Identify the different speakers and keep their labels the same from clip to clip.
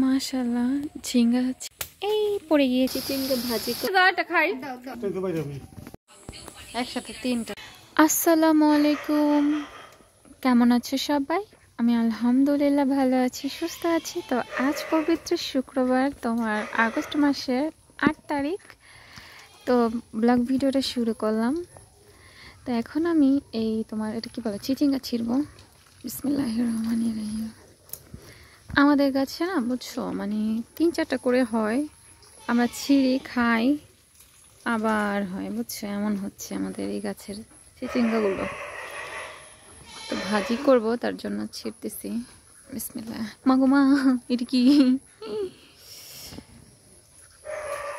Speaker 1: মাশাআল্লাহ ঝিঙ্গা এই পড়ে গিয়েছে চিংড়ি ভাজি দাঁড়াটা খাই একসাথে তিনটা। আসসালামু আলাইকুম, কেমন আছো সবাই? আমি আলহামদুলিল্লাহ ভালো আছি, সুস্থ আছি। তো আজ পবিত্র শুক্রবার, তোমার আগস্ট মাসের 8 তারিখ। তো ব্লগ ভিডিওটা শুরু করলাম। তো এখন আমি এই তোমার এটা কি বলে চিচিঙ্গা ছিড়বো। বিসমিল্লাহির রহমানির রহিম। আমাদের গাছে না বুঝছো মানে 3-4টা করে হয়, আমরা ছিঁড়ি খাই আবার হয় বুঝছো, এমন হচ্ছে আমাদের এই গাছের চিচিঙ্গাগুলো। তো ভাজি করব তার জন্য ছিঁড়তেছি। বিসমিল্লাহ। মাগো এটা কি?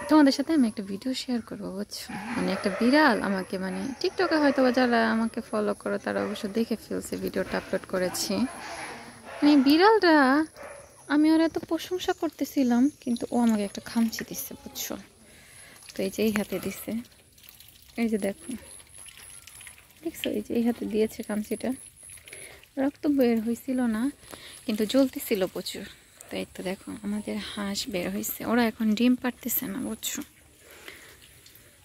Speaker 1: তোমাদের সাথে আমি একটা ভিডিও শেয়ার করবো বুঝছো, মানে একটা বিড়াল আমাকে মানে টিকটকে হয়তো যারা আমাকে ফলো করো তারা অবশ্য দেখে ফেলছে, ভিডিওটা আপলোড করেছি। মানে বিড়ালটা আমি ওর এত প্রশংসা করতেছিলাম কিন্তু ও আমাকে একটা খামচি দিচ্ছে বুঝছো। তো এই যে এই হাতে দিচ্ছে, এই যে দেখো দেখছো, এই যে এই হাতে দিয়েছে খামচিটা। রক্ত বের হয়েছিল না কিন্তু জ্বলতেছিল প্রচুর। তো এই তো দেখো আমাদের হাঁস বের হয়েছে, ওরা এখন ডিম পাড়তেছে না বুঝছো।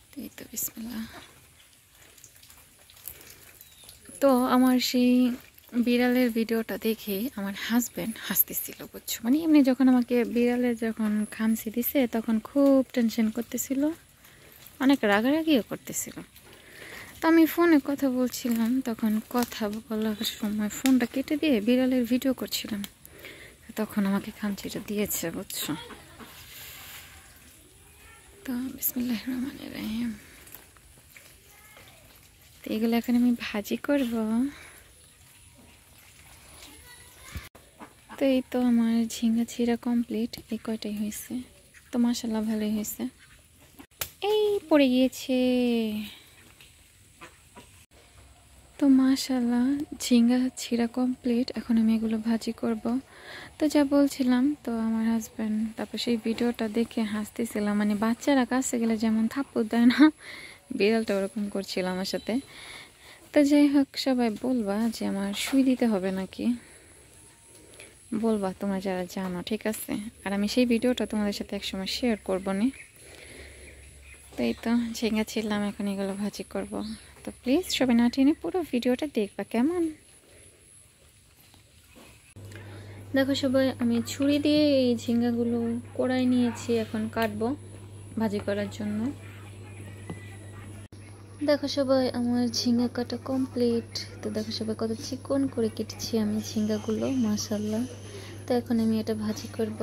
Speaker 1: তো এই তো বিসমিল্লাহ। তো আমার সেই বিড়ালের ভিডিওটা দেখে আমার হাজব্যান্ড হাসতেছিল বুঝছো। মানে এমনি যখন আমাকে বিড়ালের যখন খামচি দিছে তখন খুব টেনশন করতেছিল, অনেক রাগারাগিও করতেছিল। তো আমি ফোনে কথা বলছিলাম, তখন কথা বলার সময় ফোনটা কেটে দিয়ে বিড়ালের ভিডিও করছিলাম, তখন আমাকে খামচিটা দিয়েছে বুঝছো। তো বিসমিল্লাহির রহমানির রহিম। তো এগুলো এখন আমি ভাজি করব। তো এই তো আমার ঝিঙ্গা ছিঁড়া কমপ্লিট, এই কয়টাই হয়েছে। তো মাশাআল্লাহ ভালোই হয়েছে। এই পড়ে গিয়েছে। তো মাশাআল্লাহ ঝিঙ্গা ছিঁড়া কমপ্লিট, এখন আমি এগুলো ভাজি করব। তো যা বলছিলাম, তো আমার হাজব্যান্ড তারপর সেই ভিডিওটা দেখে হাসতেছিলাম, মানে বাচ্চারা কাছে গেলে যেমন থাপ্পড় দেয় না, বিড়ালটা ওরকম করছিল আমার সাথে। তো যাই হোক, সবাই বলবা যে আমার সুই দিতে হবে নাকি, বলবা তোমরা যারা জানো, ঠিক আছে? আর আমি সেই ভিডিওটা তোমাদের সাথে একসময় শেয়ার করবো নি। তো এই তো ঝিঙ্গা ছিলাম, এখন এগুলো ভাজি করব। তো প্লিজ সবাই না টেনে পুরো ভিডিওটা দেখবা কেমন। দেখো সবাই, আমি ছুরি দিয়ে এই ঝিঙ্গাগুলো কোড়াই নিয়েছি, এখন কাটবো ভাজি করার জন্য। দেখো সবাই আমার ঝিঙ্গা কাটা কমপ্লিট। তো দেখো সবাই কত চিকন করে কেটেছি আমি ঝিঙ্গাগুলো, মাশাআল্লাহ। তো এখন আমি এটা ভাজি করব।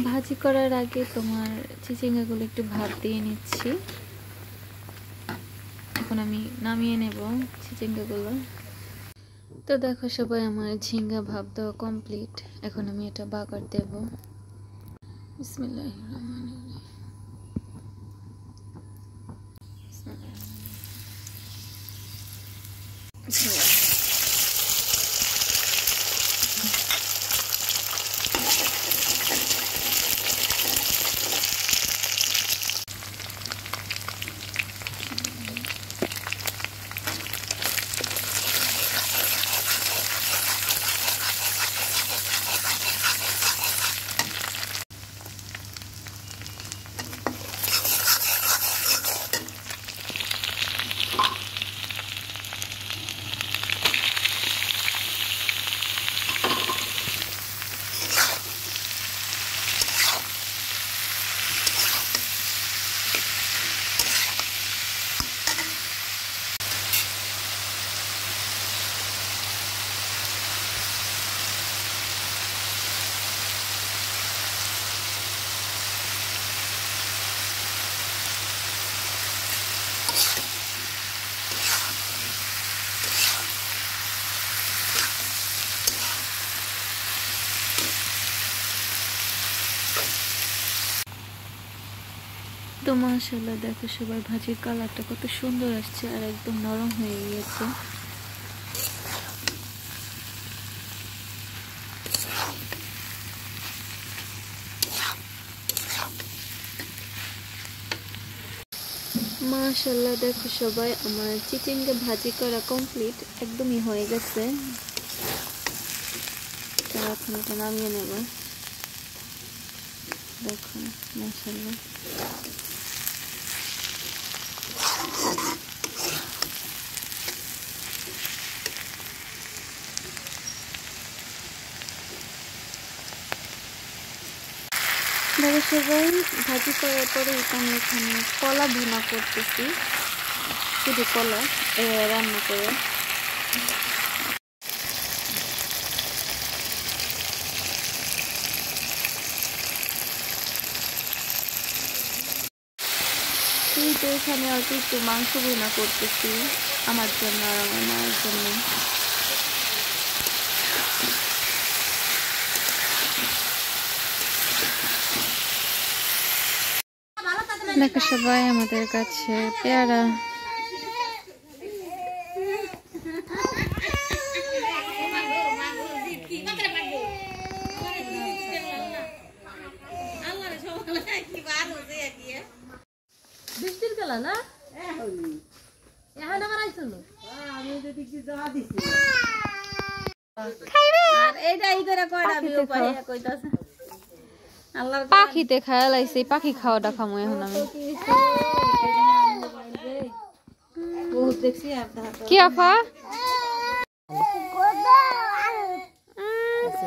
Speaker 1: ভাজি করার আগে তোমার চিচিঙ্গাগুলো একটু ভাপ দিয়ে নিচ্ছি। এখন আমি নামিয়ে নেব চিচিঙ্গাগুলো। তো দেখো সবাই আমার ঝিঙ্গা ভাপ দেওয়া কমপ্লিট, এখন আমি এটা বাগার দেব। বিসমিল্লাহির রহমানির রহিম। তো মাশাআল্লাহ দেখো সবাই ভাজির কালারটা কত সুন্দর আসছে আর একদম নরম হয়ে গিয়েছে। মাশাআল্লাহ দেখো সবাই আমার চিচিঙ্গা ভাজি করা কমপ্লিট, একদমই হয়ে গেছে।
Speaker 2: এখন এটা নামিয়ে নেব। দেখুন মাশাআল্লাহ। দেখো সবাই ভাজি করার পরে আমি এখানে কলা ভুনা করতেছি, শুধু কলা রান্না করে। তো এখানে অল্প একটু মাংস ভুনা করতেছি আমার জন্য আর আমার মায়ের জন্য। দেখো সবাই আমাদের কাছে পেয়ারা।
Speaker 3: বৃষ্টির গেল না এখন আমার আইছিল আমি যদি কি যা দিছি আর এইটা এই করে কয়টা ভিউ পাই কইতাছে আল্লাহর
Speaker 2: পাখিতে খায়া লাইছে, পাখি খাওয়াটা খামু এখন আমি।
Speaker 3: বহুত দেখছি আর
Speaker 2: কি আফা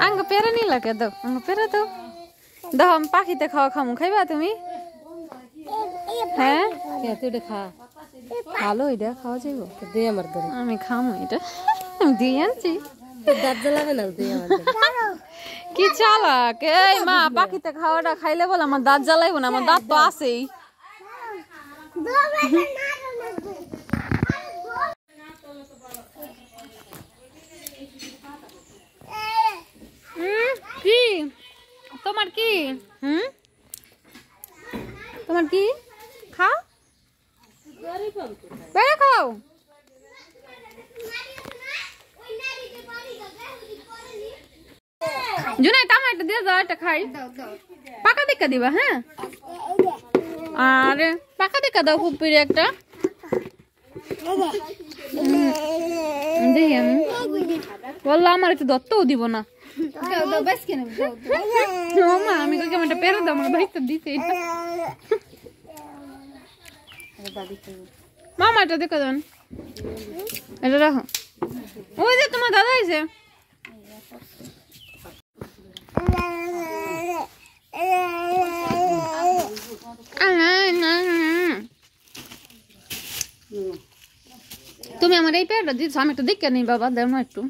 Speaker 2: আঙ্গ পেরা নি লাগে দাও, আঙ্গ পেরা দাও দাও, আমি পাখিতে খাওয়া খামু, খাইবা তুমি? হ্যাঁ তুই এটা খা, ভালো এটা খাওয়া যাইব।
Speaker 3: দে আমার ধরে
Speaker 2: আমি খামু এটা, আমি দিয়ে আনছি।
Speaker 3: দাঁত জ্বালাবে না, দে আমার
Speaker 2: কি চালাক এই মা, পাখিতে খাওয়াটা খাইলে বল আমার দাঁত জ্বালাইব না, আমার দাঁত তো আছেই। কি তোমার কি তোমার কি খাও, বেড়ে খাও। জুনাই টমেটো দিয়ে দাও, এটা খাই। পাকা দেখা দিবা হ্যাঁ, আরে পাকা দেখা দাও ফুপির একটা। দেখি আমি বললো আমার একটু দত্তও দিব না। মা আমি কেমন একটা পেরে দাও, আমার ভাইটা দিতে মামা এটা দেখো দেন, এটা রাখো। ওই যে তোমার দাদা আছে, তুমি আমার এই পেয়ারটা দিচ্ছ, আমি একটু দেখে নেই বাবা, দেও না একটু।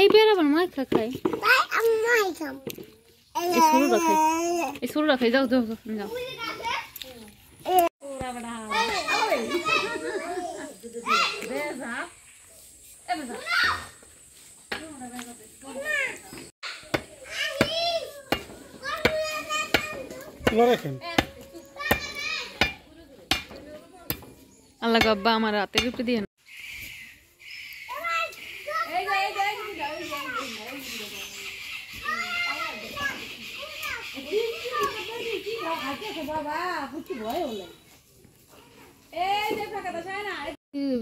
Speaker 2: এই পেয়ারা আমার মাই খাই, এই শুরু রাখাই, এই শুরু রাখাই, যাও যাও যাও। আল্লাহ আব্বা আমার রাতে রূপে দিয়ে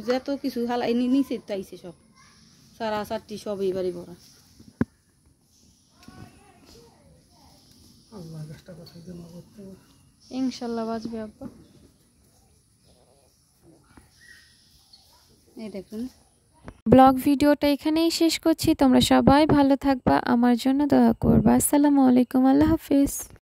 Speaker 3: যত কিছু হালাই নিচে তাইছে সব সারা সারটি সব এইবারই ভরা।
Speaker 2: ইনশাল্লাহ বাঁচবে আব্বা।
Speaker 3: এই দেখুন
Speaker 1: ব্লগ ভিডিওটা এখানেই শেষ করছি। তোমরা সবাই ভালো থাকবা, আমার জন্য দোয়া করবা। আসসালামু আলাইকুম, আল্লাহ হাফিজ।